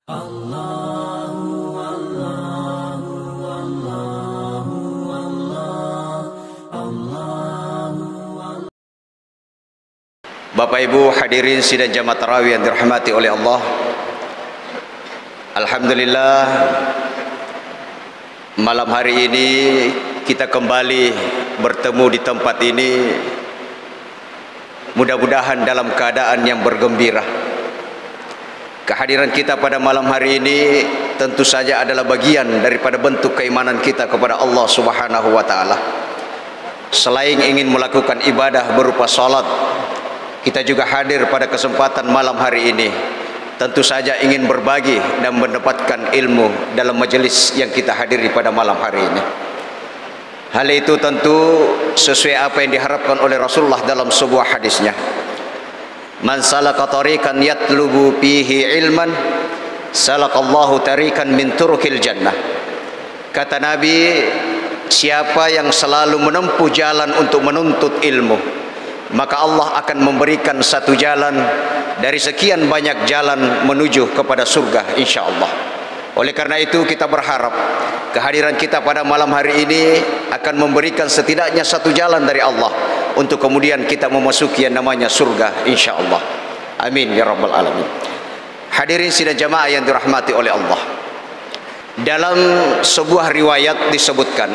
Bapak Ibu hadirin sidang jamaah tarawih yang dirahmati oleh Allah. Alhamdulillah, malam hari ini kita kembali bertemu di tempat ini, mudah-mudahan dalam keadaan yang bergembira. Kehadiran kita pada malam hari ini tentu saja adalah bagian daripada bentuk keimanan kita kepada Allah Subhanahu wa taala. Selain ingin melakukan ibadah berupa salat, kita juga hadir pada kesempatan malam hari ini tentu saja ingin berbagi dan mendapatkan ilmu dalam majelis yang kita hadiri pada malam hari ini. Hal itu tentu sesuai apa yang diharapkan oleh Rasulullah dalam sebuah hadisnya. Man salaka tariqan yatlubu fihi ilman salakallahu tariqan min turukil jannah. Kata Nabi, siapa yang selalu menempuh jalan untuk menuntut ilmu, maka Allah akan memberikan satu jalan dari sekian banyak jalan menuju kepada surga insyaallah. Oleh karena itu kita berharap kehadiran kita pada malam hari ini akan memberikan setidaknya satu jalan dari Allah untuk kemudian kita memasuki yang namanya surga insyaallah. Amin ya rabbal alamin. Hadirin sidang jamaah yang dirahmati oleh Allah. Dalam sebuah riwayat disebutkan,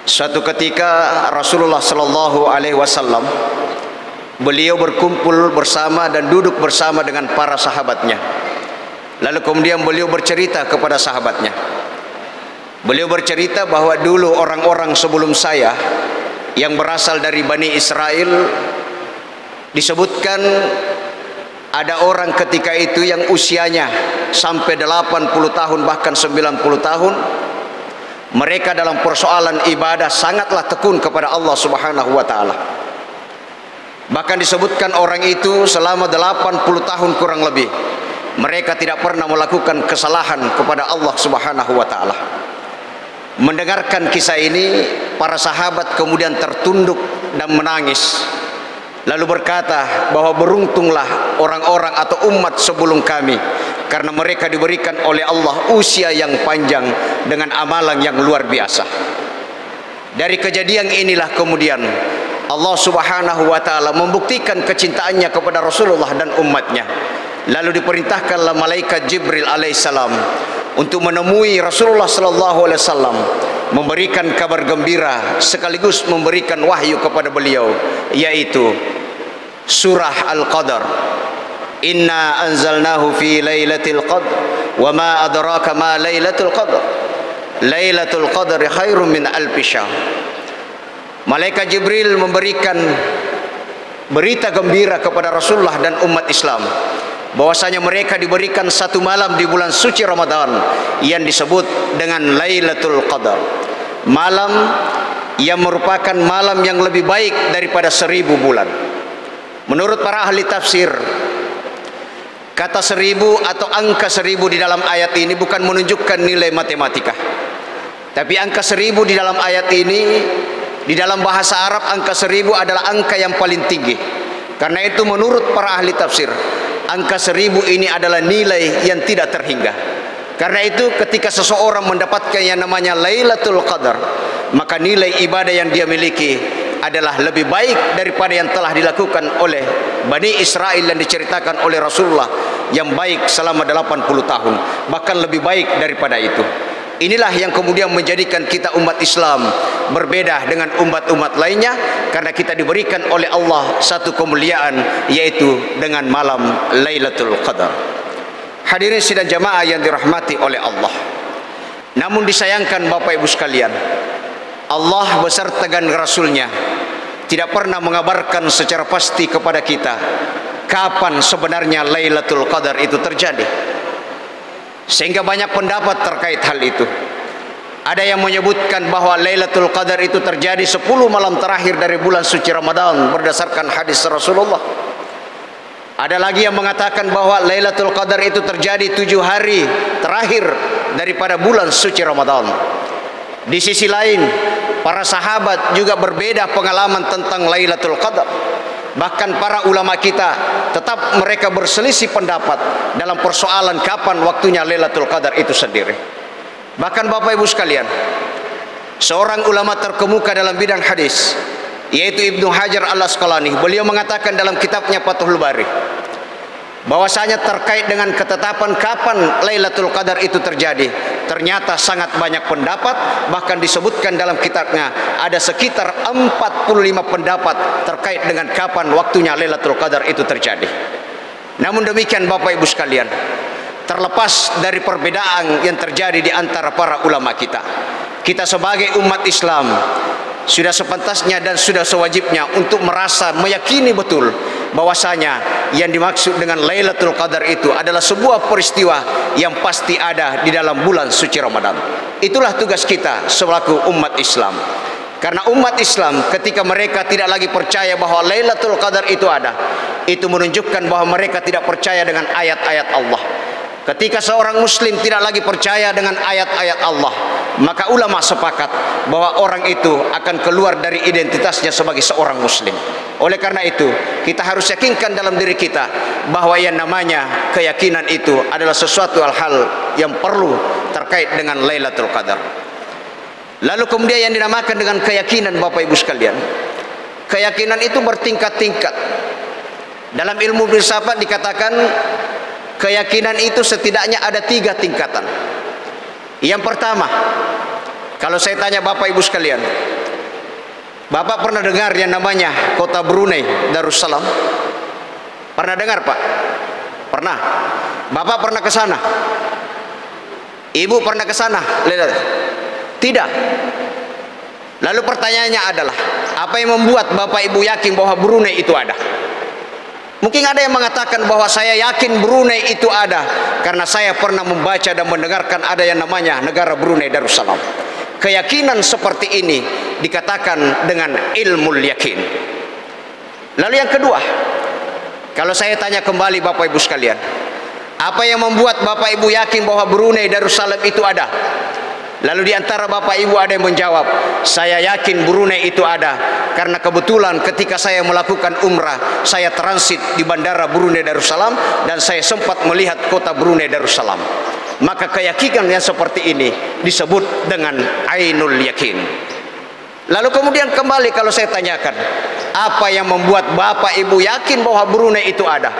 suatu ketika Rasulullah sallallahu alaihi wasallam beliau berkumpul bersama dan duduk bersama dengan para sahabatnya. Lalu kemudian beliau bercerita kepada sahabatnya. Beliau bercerita bahwa dulu orang-orang sebelum saya yang berasal dari Bani Israel, disebutkan ada orang ketika itu yang usianya sampai 80 tahun bahkan 90 tahun. Mereka dalam persoalan ibadah sangatlah tekun kepada Allah Subhanahu wa taala. Bahkan disebutkan orang itu selama 80 tahun kurang lebih mereka tidak pernah melakukan kesalahan kepada Allah Subhanahu wa taala. Mendengarkan kisah ini, para sahabat kemudian tertunduk dan menangis. Lalu berkata bahwa beruntunglah orang-orang atau umat sebelum kami, karena mereka diberikan oleh Allah usia yang panjang dengan amalan yang luar biasa. Dari kejadian inilah kemudian Allah Subhanahu wa taala membuktikan kecintaannya kepada Rasulullah dan umatnya. Lalu diperintahkanlah malaikat Jibril alaihissalam untuk menemui Rasulullah sallallahu alaihi wasallam, memberikan kabar gembira sekaligus memberikan wahyu kepada beliau, yaitu surah Al-Qadar. Inna anzalnahu fi lailatul qadr wa ma adraka ma lailatul qadr. Lailatul qadri khairum min alfi syahr. Malaikat Jibril memberikan berita gembira kepada Rasulullah dan umat Islam bahwasanya mereka diberikan satu malam di bulan suci Ramadan yang disebut dengan Lailatul Qadar. Malam yang merupakan malam yang lebih baik daripada 1000 bulan. Menurut para ahli tafsir, kata 1000 atau angka 1000 di dalam ayat ini bukan menunjukkan nilai matematika. Tapi angka 1000 di dalam ayat ini, di dalam bahasa Arab angka 1000 adalah angka yang paling tinggi. Karena itu menurut para ahli tafsir, angka 1000 ini adalah nilai yang tidak terhingga. Karena itu ketika seseorang mendapatkan yang namanya Lailatul Qadar, maka nilai ibadah yang dia miliki adalah lebih baik daripada yang telah dilakukan oleh Bani Israel yang diceritakan oleh Rasulullah yang baik selama 80 tahun, bahkan lebih baik daripada itu. Inilah yang kemudian menjadikan kita umat Islam berbeda dengan umat-umat lainnya, karena kita diberikan oleh Allah satu kemuliaan, yaitu dengan malam Lailatul Qadar. Hadirin sidang jamaah yang dirahmati oleh Allah. Namun disayangkan Bapak Ibu sekalian, Allah beserta dengan Rasulnya tidak pernah mengabarkan secara pasti kepada kita kapan sebenarnya Lailatul Qadar itu terjadi. Sehingga banyak pendapat terkait hal itu. Ada yang menyebutkan bahwa Lailatul Qadar itu terjadi 10 malam terakhir dari bulan suci Ramadan berdasarkan hadis Rasulullah. Ada lagi yang mengatakan bahwa Lailatul Qadar itu terjadi 7 hari terakhir daripada bulan suci Ramadan. Di sisi lain, para sahabat juga berbeda pengalaman tentang Lailatul Qadar. Bahkan para ulama kita tetap mereka berselisih pendapat dalam persoalan kapan waktunya Lailatul Qadar itu sendiri. Bahkan Bapak Ibu sekalian, seorang ulama terkemuka dalam bidang hadis, yaitu Ibnu Hajar Al-Asqalani, beliau mengatakan dalam kitabnya Fathul Bari bahwasanya terkait dengan ketetapan kapan Lailatul Qadar itu terjadi, ternyata sangat banyak pendapat. Bahkan disebutkan dalam kitabnya ada sekitar 45 pendapat terkait dengan kapan waktunya Lailatul Qadar itu terjadi. Namun demikian Bapak Ibu sekalian, terlepas dari perbedaan yang terjadi di antara para ulama kita, kita sebagai umat Islam sudah sepantasnya dan sudah sewajibnya untuk merasa meyakini betul bahwasanya yang dimaksud dengan Lailatul Qadar itu adalah sebuah peristiwa yang pasti ada di dalam bulan suci Ramadan. Itulah tugas kita selaku umat Islam. Karena umat Islam ketika mereka tidak lagi percaya bahwa Lailatul Qadar itu ada, itu menunjukkan bahwa mereka tidak percaya dengan ayat-ayat Allah. Ketika seorang muslim tidak lagi percaya dengan ayat-ayat Allah, maka ulama sepakat bahwa orang itu akan keluar dari identitasnya sebagai seorang muslim. Oleh karena itu, kita harus yakinkan dalam diri kita bahwa yang namanya keyakinan itu adalah sesuatu hal yang perlu terkait dengan Lailatul Qadar. Lalu kemudian yang dinamakan dengan keyakinan, Bapak Ibu sekalian, keyakinan itu bertingkat-tingkat. Dalam ilmu filsafat dikatakan keyakinan itu setidaknya ada 3 tingkatan. Yang pertama, kalau saya tanya Bapak Ibu sekalian, Bapak pernah dengar yang namanya kota Brunei Darussalam? Pernah dengar, Pak? Pernah. Bapak pernah ke sana? Ibu pernah ke sana? Tidak. Lalu pertanyaannya adalah, apa yang membuat Bapak Ibu yakin bahwa Brunei itu ada? Mungkin ada yang mengatakan bahwa saya yakin Brunei itu ada karena saya pernah membaca dan mendengarkan ada yang namanya negara Brunei Darussalam. Keyakinan seperti ini dikatakan dengan ilmul yakin. Lalu yang kedua, kalau saya tanya kembali Bapak Ibu sekalian, apa yang membuat Bapak Ibu yakin bahwa Brunei Darussalam itu ada? Lalu di antara Bapak Ibu ada yang menjawab, saya yakin Brunei itu ada karena kebetulan ketika saya melakukan umrah, saya transit di bandara Brunei Darussalam dan saya sempat melihat kota Brunei Darussalam. Maka keyakinan yang seperti ini disebut dengan ainul yakin. Lalu kemudian kembali kalau saya tanyakan, apa yang membuat Bapak Ibu yakin bahwa Brunei itu ada?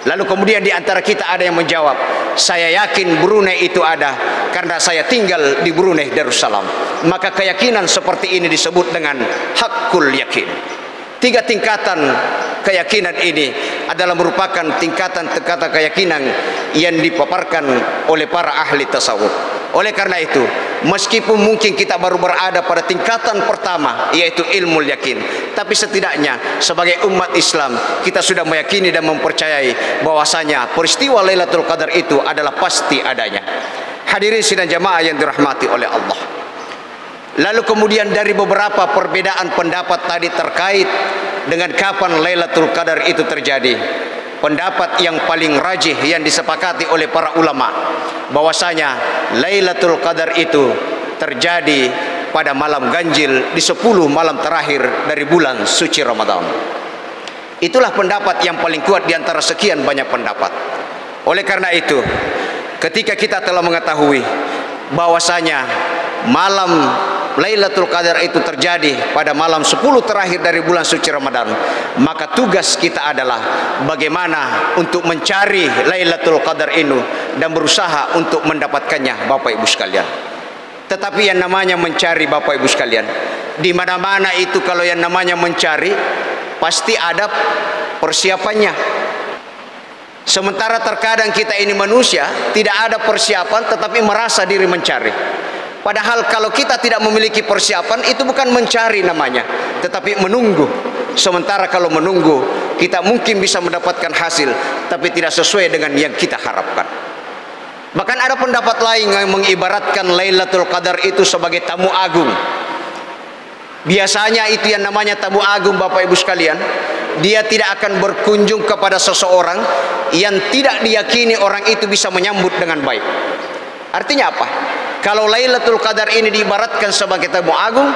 Lalu kemudian di antara kita ada yang menjawab, saya yakin Brunei itu ada karena saya tinggal di Brunei Darussalam. Maka keyakinan seperti ini disebut dengan hakul yakin. 3 tingkatan keyakinan ini adalah merupakan tingkatan-tingkatan keyakinan yang dipaparkan oleh para ahli tasawuf. Oleh karena itu, meskipun mungkin kita baru berada pada tingkatan pertama, yaitu ilmu yakin, tapi setidaknya sebagai umat Islam kita sudah meyakini dan mempercayai bahwasanya peristiwa Lailatul Qadar itu adalah pasti adanya. Hadirin sidang jamaah yang dirahmati oleh Allah. Lalu kemudian dari beberapa perbedaan pendapat tadi terkait dengan kapan Lailatul Qadar itu terjadi, pendapat yang paling rajih yang disepakati oleh para ulama bahwasanya Lailatul Qadar itu terjadi pada malam ganjil di 10 malam terakhir dari bulan suci Ramadan. Itulah pendapat yang paling kuat di antara sekian banyak pendapat. Oleh karena itu, ketika kita telah mengetahui bahwasanya malam Lailatul Qadar itu terjadi pada malam 10 terakhir dari bulan suci Ramadan, maka tugas kita adalah bagaimana untuk mencari Lailatul Qadar ini dan berusaha untuk mendapatkannya, Bapak Ibu sekalian. Tetapi yang namanya mencari, Bapak Ibu sekalian, di mana-mana itu kalau yang namanya mencari pasti ada persiapannya. Sementara terkadang kita ini manusia tidak ada persiapan tetapi merasa diri mencari. Padahal kalau kita tidak memiliki persiapan, itu bukan mencari namanya, tetapi menunggu. Sementara kalau menunggu, kita mungkin bisa mendapatkan hasil, tapi tidak sesuai dengan yang kita harapkan. Bahkan ada pendapat lain yang mengibaratkan Lailatul Qadar itu sebagai tamu agung. Biasanya itu yang namanya tamu agung, Bapak Ibu sekalian, dia tidak akan berkunjung kepada seseorang yang tidak diyakini orang itu bisa menyambut dengan baik. Artinya apa? Kalau Lailatul Qadar ini diibaratkan sebagai tamu agung,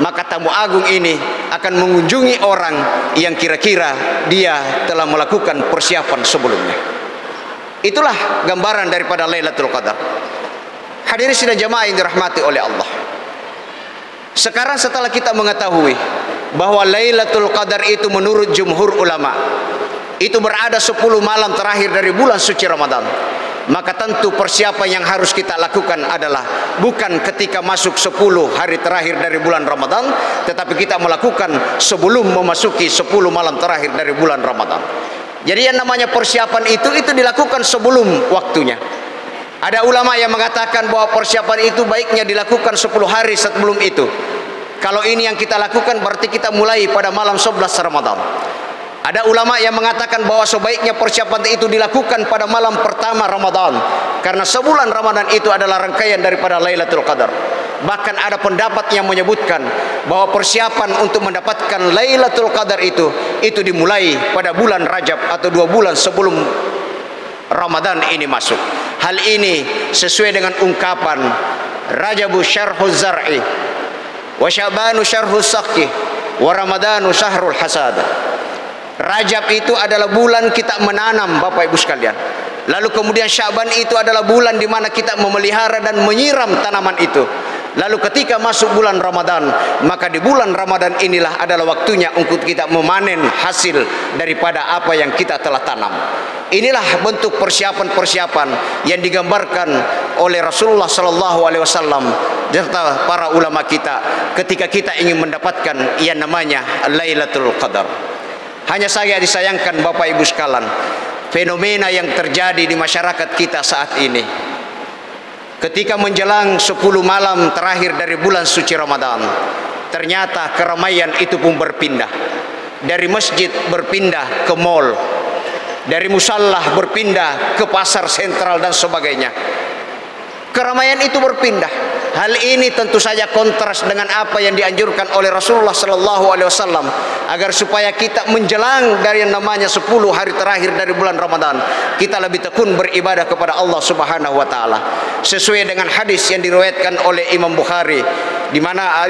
maka tamu agung ini akan mengunjungi orang yang kira-kira dia telah melakukan persiapan sebelumnya. Itulah gambaran daripada Lailatul Qadar. Hadirin sidang jamaah yang dirahmati oleh Allah. Sekarang setelah kita mengetahui bahwa Lailatul Qadar itu menurut jumhur ulama itu berada 10 malam terakhir dari bulan suci Ramadan, maka tentu persiapan yang harus kita lakukan adalah bukan ketika masuk 10 hari terakhir dari bulan Ramadan, tetapi kita melakukan sebelum memasuki 10 malam terakhir dari bulan Ramadan. Jadi yang namanya persiapan itu dilakukan sebelum waktunya. Ada ulama yang mengatakan bahwa persiapan itu baiknya dilakukan 10 hari sebelum itu. Kalau ini yang kita lakukan berarti kita mulai pada malam 11 Ramadan. Ada ulama yang mengatakan bahwa sebaiknya persiapan itu dilakukan pada malam pertama Ramadan, karena sebulan Ramadan itu adalah rangkaian daripada Lailatul Qadar. Bahkan ada pendapat yang menyebutkan bahwa persiapan untuk mendapatkan Lailatul Qadar itu dimulai pada bulan Rajab atau 2 bulan sebelum Ramadan ini masuk. Hal ini sesuai dengan ungkapan Rajabu syarhuz zar'i wa Sya'banu syarhus saqi wa Ramadanu syahrul hasad. Rajab itu adalah bulan kita menanam, Bapak Ibu sekalian. Lalu kemudian Sya'ban itu adalah bulan di mana kita memelihara dan menyiram tanaman itu. Lalu ketika masuk bulan Ramadan, maka di bulan Ramadan inilah adalah waktunya untuk kita memanen hasil daripada apa yang kita telah tanam. Inilah bentuk persiapan-persiapan yang digambarkan oleh Rasulullah sallallahu alaihi wasallam serta para ulama kita ketika kita ingin mendapatkan yang namanya Lailatul Qadar. Hanya saja disayangkan Bapak Ibu sekalian, fenomena yang terjadi di masyarakat kita saat ini. Ketika menjelang 10 malam terakhir dari bulan suci Ramadan, ternyata keramaian itu pun berpindah. Dari masjid berpindah ke mall, dari musallah berpindah ke pasar sentral dan sebagainya. Keramaian itu berpindah. Hal ini tentu saja kontras dengan apa yang dianjurkan oleh Rasulullah sallallahu alaihi wasallam, agar supaya kita menjelang dari yang namanya 10 hari terakhir dari bulan Ramadan, kita lebih tekun beribadah kepada Allah Subhanahu wa taala. Sesuai dengan hadis yang diriwayatkan oleh Imam Bukhari, di mana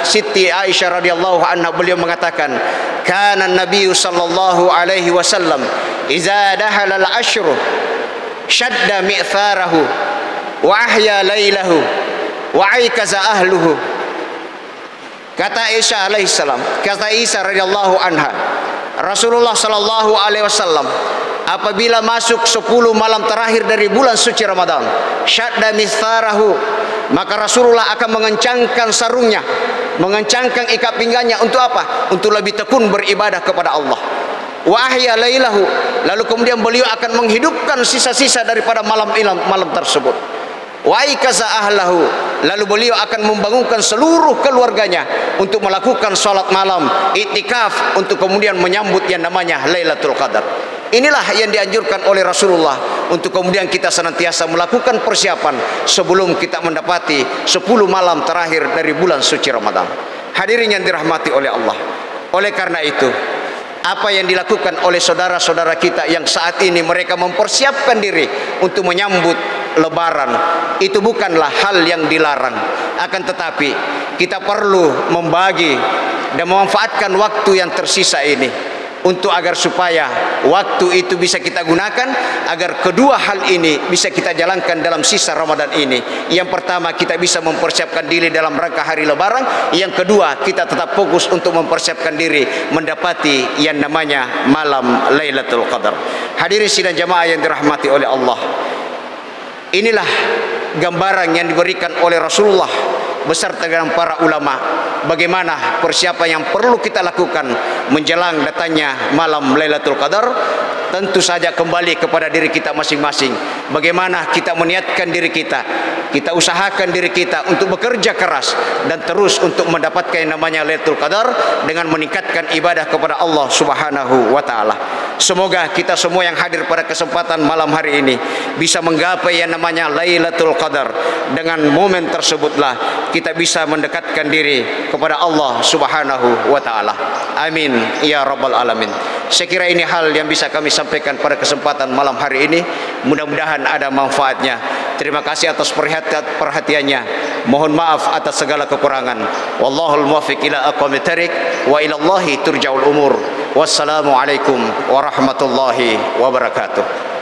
Siti Aisyah radhiyallahu anha beliau mengatakan, "Kana an-nabiy sallallahu alaihi wasallam idza dahala al-ashru shadda mi'tharahu wa ahya lailahu wa aikaza ahluhu." Kata Aisyah alaihissalam, kata Aisyah radhiyallahu anha, Rasulullah sallallahu alaihi wasallam apabila masuk 10 malam terakhir dari bulan suci Ramadan, syadda mitharahu, maka Rasulullah akan mengencangkan sarungnya, mengencangkan ikat pinggangnya untuk apa? Untuk lebih tekun beribadah kepada Allah. Wa ahya lailahu, lalu kemudian beliau akan menghidupkan sisa-sisa daripada malam tersebut. Wa aikaza ahlahu, lalu beliau akan membangunkan seluruh keluarganya untuk melakukan salat malam, iktikaf, untuk kemudian menyambut yang namanya Lailatul Qadar. Inilah yang dianjurkan oleh Rasulullah, untuk kemudian kita senantiasa melakukan persiapan sebelum kita mendapati 10 malam terakhir dari bulan suci Ramadan. Hadirin yang dirahmati oleh Allah, oleh karena itu, apa yang dilakukan oleh saudara-saudara kita yang saat ini mereka mempersiapkan diri untuk menyambut Lebaran, itu bukanlah hal yang dilarang. Akan tetapi kita perlu membagi dan memanfaatkan waktu yang tersisa ini untuk agar supaya waktu itu bisa kita gunakan agar kedua hal ini bisa kita jalankan dalam sisa Ramadan ini. Yang pertama, kita bisa mempersiapkan diri dalam rangka hari Lebaran. Yang kedua, kita tetap fokus untuk mempersiapkan diri mendapati yang namanya malam Lailatul Qadar. Hadirin sidang jamaah yang dirahmati oleh Allah, inilah gambaran yang diberikan oleh Rasulullah beserta dengan para ulama, bagaimana persiapan yang perlu kita lakukan menjelang datangnya malam Lailatul Qadar. Tentu saja kembali kepada diri kita masing-masing, bagaimana kita meniatkan diri kita, kita usahakan diri kita untuk bekerja keras dan terus untuk mendapatkan yang namanya Lailatul Qadar dengan meningkatkan ibadah kepada Allah Subhanahu wa taala. Semoga kita semua yang hadir pada kesempatan malam hari ini bisa menggapai yang namanya Lailatul Qadar. Dengan momen tersebutlah kita bisa mendekatkan diri kepada Allah Subhanahu wa taala. Amin ya rabbal alamin. Saya kira ini hal yang bisa kami sampaikan pada kesempatan malam hari ini. Mudah-mudahan ada manfaatnya. Terima kasih atas perhatiannya. Mohon maaf atas segala kekurangan. Wallahul muwaffiq ila aqwamit thariq wa ila Allahi turja'ul umur. Wassalamualaikum warahmatullahi wabarakatuh.